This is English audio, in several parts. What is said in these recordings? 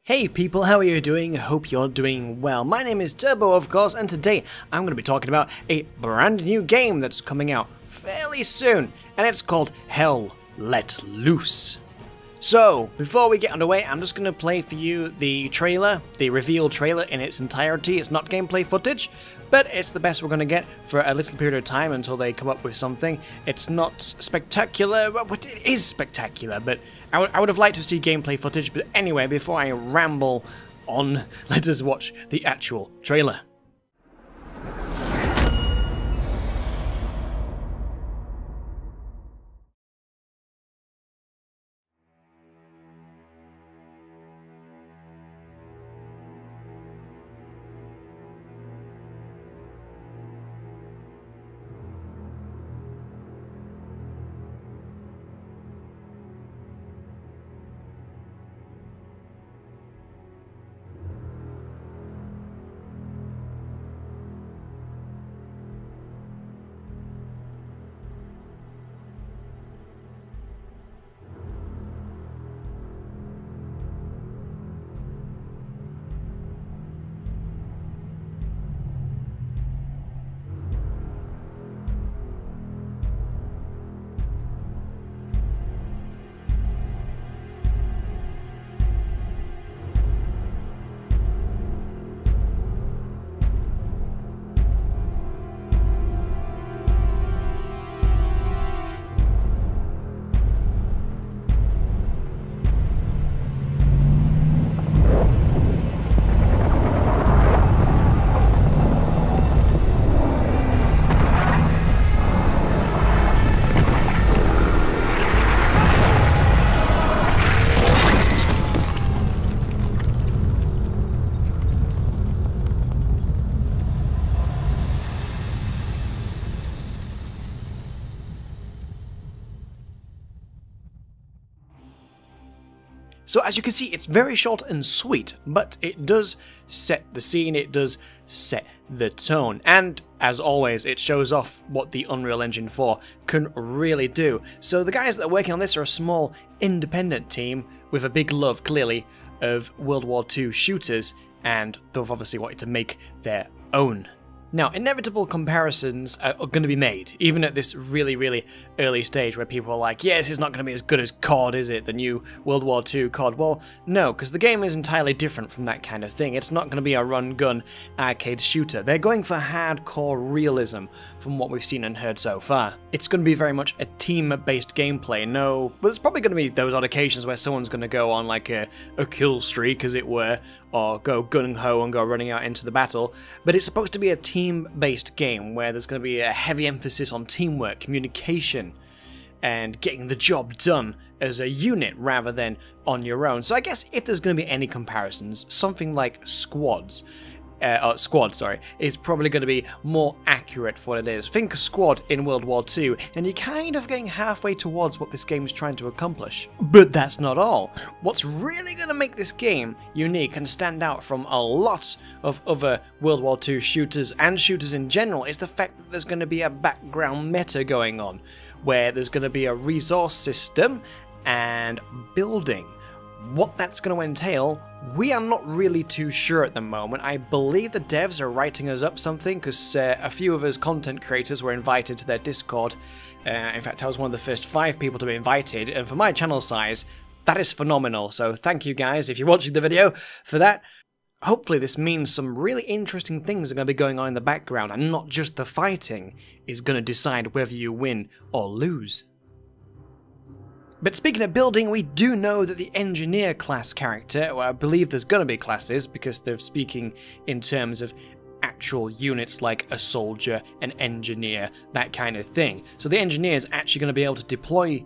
Hey people, how are you doing? Hope you're doing well. My name is Turbo, of course, and today I'm going to be talking about a brand new game that's coming out fairly soon, and it's called Hell Let Loose. So, before we get underway, I'm just going to play for you the trailer, the reveal trailer in its entirety. It's not gameplay footage, but it's the best we're going to get for a little period of time until they come up with something. It's not spectacular, but it is spectacular, but I would have liked to see gameplay footage. But anyway, before I ramble on, let us watch the actual trailer. So as you can see, it's very short and sweet, but it does set the scene, it does set the tone, and as always, it shows off what the Unreal Engine 4 can really do. So the guys that are working on this are a small independent team with a big love, clearly, of World War II shooters, and they've obviously wanted to make their own. Now, inevitable comparisons are going to be made, even at this really early stage where people are like, yes, it's not going to be as good as COD, is it? The new World War II COD. Well, no, because the game is entirely different from that kind of thing. It's not going to be a run-gun arcade shooter. They're going for hardcore realism from what we've seen and heard so far. It's going to be very much a team-based gameplay. No, but there's probably going to be those odd occasions where someone's going to go on like a kill streak, as it were, or go gung-ho and go running out into the battle, but it's supposed to be a team-based game where there's going to be a heavy emphasis on teamwork, communication, and getting the job done as a unit rather than on your own. So I guess if there's going to be any comparisons, something like Squad, is probably going to be more accurate for what it is. Think Squad in World War II, and you're kind of getting halfway towards what this game is trying to accomplish. But that's not all. What's really going to make this game unique and stand out from a lot of other World War II shooters and shooters in general is the fact that there's going to be a background meta going on, where there's going to be a resource system and building. What that's going to entail, we are not really too sure at the moment. I believe the devs are writing us up something because a few of us content creators were invited to their Discord. In fact, I was one of the first 5 people to be invited, and for my channel size, that is phenomenal. So thank you guys, if you're watching the video, for that. Hopefully this means some really interesting things are going to be going on in the background, and not just the fighting is going to decide whether you win or lose. But speaking of building, we do know that the engineer class character, well, I believe there's going to be classes because they're speaking in terms of actual units like a soldier, an engineer, that kind of thing. So the engineer is actually going to be able to deploy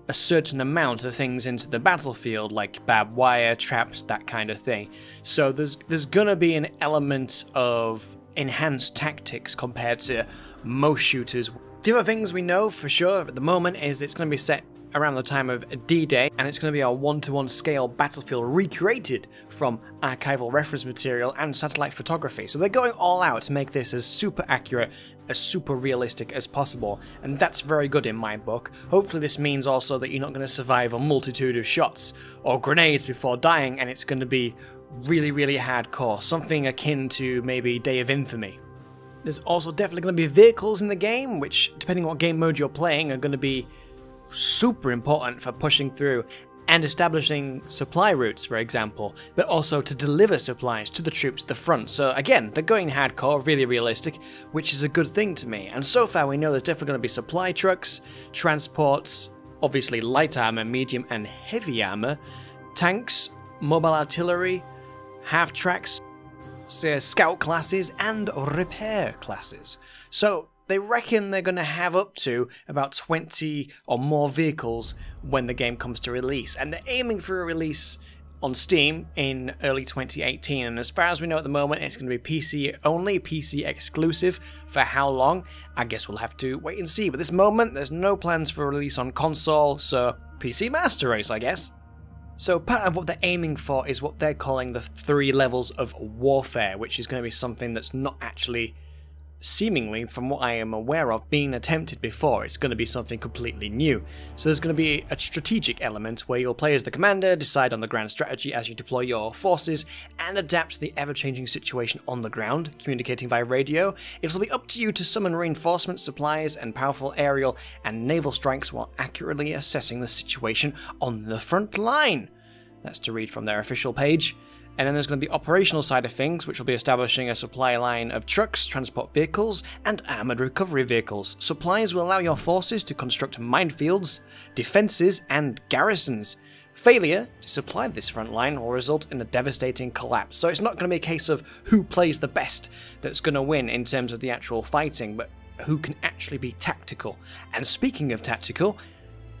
a certain amount of things into the battlefield, like barbed wire, traps, that kind of thing. So there's going to be an element of enhanced tactics compared to most shooters. The other things we know for sure at the moment is it's going to be set around the time of D-Day, and it's going to be a 1-to-1 scale battlefield recreated from archival reference material and satellite photography. So they're going all out to make this as super accurate, as super realistic as possible, and that's very good in my book. Hopefully this means also that you're not going to survive a multitude of shots or grenades before dying, and it's going to be really, really hardcore, something akin to maybe Day of Infamy. There's also definitely going to be vehicles in the game, which, depending on what game mode you're playing, are going to be super important for pushing through and establishing supply routes, for example, but also to deliver supplies to the troops at the front. So again, they're going hardcore, really realistic, which is a good thing to me. And so far we know there's definitely going to be supply trucks, transports, obviously light armor, medium and heavy armor, tanks, mobile artillery, half-tracks, scout classes and repair classes. So they reckon they're going to have up to about 20 or more vehicles when the game comes to release, and they're aiming for a release on Steam in early 2018, and as far as we know at the moment it's going to be PC only, PC exclusive. For how long? I guess we'll have to wait and see, but at this moment there's no plans for release on console, so PC Master Race, I guess. So part of what they're aiming for is what they're calling the 3 levels of warfare, which is going to be something that's not actually, seemingly, from what I am aware of, being attempted before. It's going to be something completely new. So there's going to be a strategic element where you'll play as the commander, decide on the grand strategy as you deploy your forces, and adapt to the ever-changing situation on the ground, communicating via radio. It'll be up to you to summon reinforcements, supplies, and powerful aerial and naval strikes while accurately assessing the situation on the front line. That's to read from their official page. And then there's going to be operational side of things, which will be establishing a supply line of trucks, transport vehicles, and armoured recovery vehicles. Supplies will allow your forces to construct minefields, defences, and garrisons. Failure to supply this front line will result in a devastating collapse. So it's not going to be a case of who plays the best that's going to win in terms of the actual fighting, but who can actually be tactical. And speaking of tactical,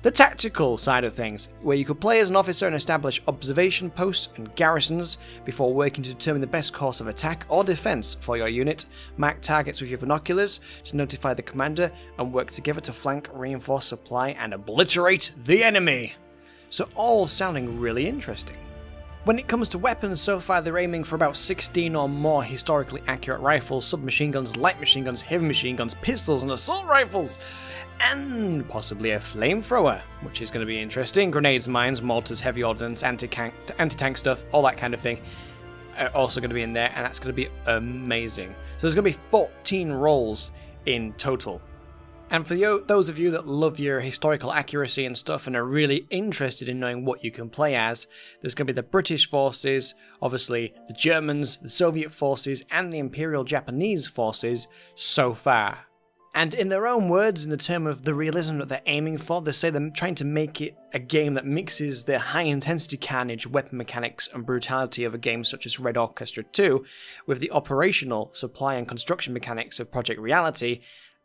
the tactical side of things, where you could play as an officer and establish observation posts and garrisons before working to determine the best course of attack or defense for your unit, mark targets with your binoculars to notify the commander, and work together to flank, reinforce supply, and obliterate the enemy. So all sounding really interesting. When it comes to weapons, so far they're aiming for about 16 or more historically accurate rifles, submachine guns, light machine guns, heavy machine guns, pistols, and assault rifles, and possibly a flamethrower, which is going to be interesting. Grenades, mines, mortars, heavy ordnance, anti-tank stuff, all that kind of thing are also going to be in there, and that's going to be amazing. So there's going to be 14 roles in total. And for those of you that love your historical accuracy and stuff and are really interested in knowing what you can play as, there's going to be the British forces, obviously the Germans, the Soviet forces, and the Imperial Japanese forces so far. And in their own words, in the term of the realism that they're aiming for, they say they're trying to make it a game that mixes the high-intensity carnage, weapon mechanics, and brutality of a game such as Red Orchestra 2 with the operational, supply, and construction mechanics of Project Reality,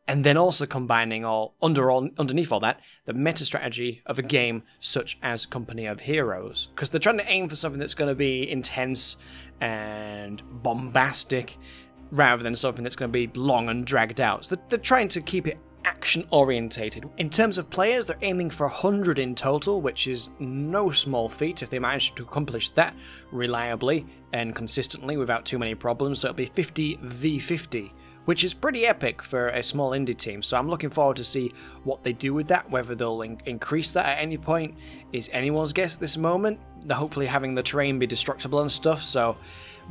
and then also combining underneath all that, the meta strategy of a game such as Company of Heroes. Because they're trying to aim for something that's going to be intense and bombastic, rather than something that's going to be long and dragged out. So they're trying to keep it action-orientated. In terms of players, they're aiming for 100 in total, which is no small feat if they manage to accomplish that reliably and consistently without too many problems. So it'll be 50 v 50. Which is pretty epic for a small indie team, so I'm looking forward to see what they do with that, whether they'll increase that at any point is anyone's guess at this moment. They're hopefully having the terrain be destructible and stuff, so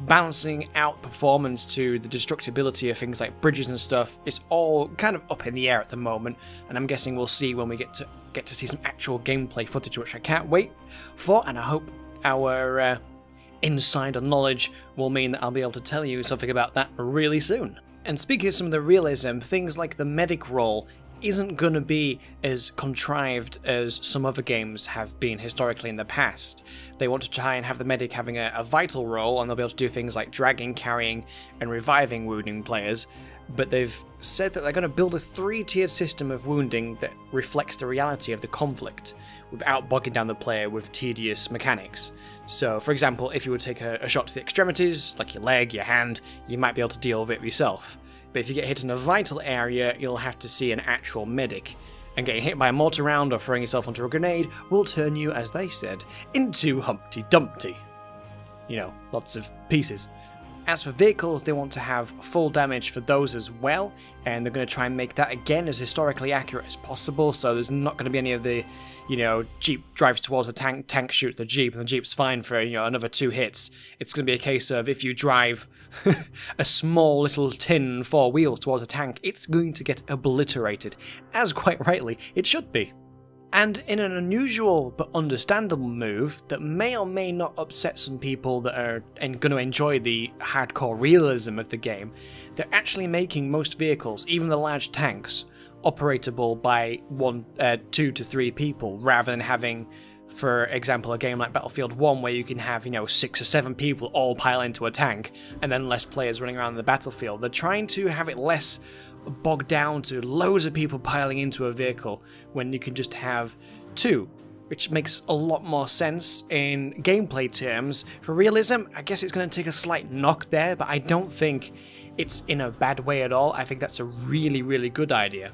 balancing out performance to the destructibility of things like bridges and stuff is all kind of up in the air at the moment, and I'm guessing we'll see when we get to see some actual gameplay footage, which I can't wait for, and I hope our insider knowledge will mean that I'll be able to tell you something about that really soon. And speaking of some of the realism, things like the medic role isn't going to be as contrived as some other games have been historically in the past. They want to try and have the medic having a vital role, and they'll be able to do things like dragging, carrying, and reviving wounding players, but they've said that they're going to build a 3-tiered system of wounding that reflects the reality of the conflict, without bogging down the player with tedious mechanics. So, for example, if you would take a shot to the extremities, like your leg, your hand, you might be able to deal with it yourself. But if you get hit in a vital area, you'll have to see an actual medic, and getting hit by a mortar round or throwing yourself onto a grenade will turn you, as they said, into Humpty Dumpty. You know, lots of pieces. As for vehicles, they want to have full damage for those as well, and they're going to try and make that again as historically accurate as possible, so there's not going to be any of the, you know, Jeep drives towards the tank shoots the Jeep, and the Jeep's fine for, you know, another 2 hits. It's going to be a case of if you drive a small little tin 4 wheels towards a tank, it's going to get obliterated, as quite rightly it should be. And in an unusual but understandable move that may or may not upset some people that are going to enjoy the hardcore realism of the game, they're actually making most vehicles, even the large tanks, operatable by 2 to 3 people, rather than having, for example, a game like Battlefield 1 where you can have, you know, 6 or 7 people all pile into a tank and then less players running around the battlefield. They're trying to have it less bogged down to loads of people piling into a vehicle when you can just have 2, which makes a lot more sense in gameplay terms. For realism, I guess it's going to take a slight knock there, but I don't think it's in a bad way at all. I think that's a really, really good idea.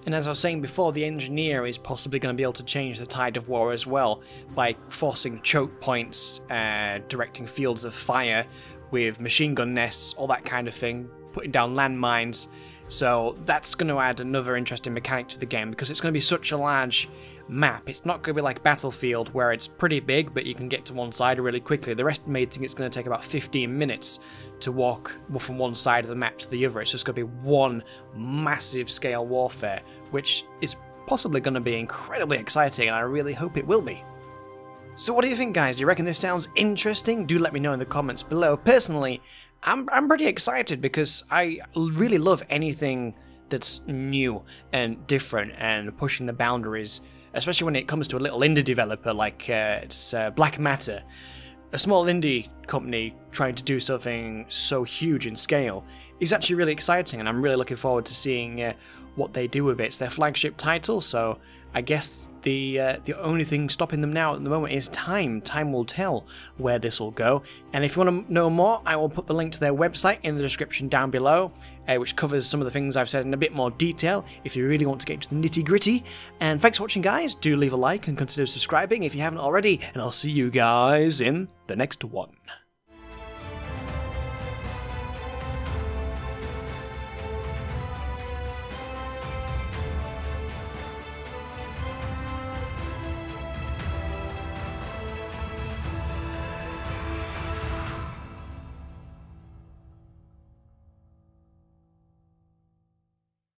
And as I was saying before, the engineer is possibly going to be able to change the tide of war as well by forcing choke points, directing fields of fire with machine gun nests, all that kind of thing, putting down landmines. So that's going to add another interesting mechanic to the game, because it's going to be such a large map. It's not going to be like Battlefield where it's pretty big but you can get to one side really quickly. They're estimating it's going to take about 15 minutes to walk from one side of the map to the other. It's just going to be one massive scale warfare, which is possibly going to be incredibly exciting, and I really hope it will be. So what do you think, guys? Do you reckon this sounds interesting? Do let me know in the comments below. Personally, I'm pretty excited because I really love anything that's new and different and pushing the boundaries, especially when it comes to a little indie developer like it's Black Matter. A small indie company trying to do something so huge in scale is actually really exciting, and I'm really looking forward to seeing what they do with it. It's their flagship title, so I guess the only thing stopping them now at the moment is time. Time will tell where this will go. And if you want to know more, I will put the link to their website in the description down below, which covers some of the things I've said in a bit more detail if you really want to get into the nitty-gritty. And thanks for watching, guys. Do leave a like and consider subscribing if you haven't already, and I'll see you guys in the next one.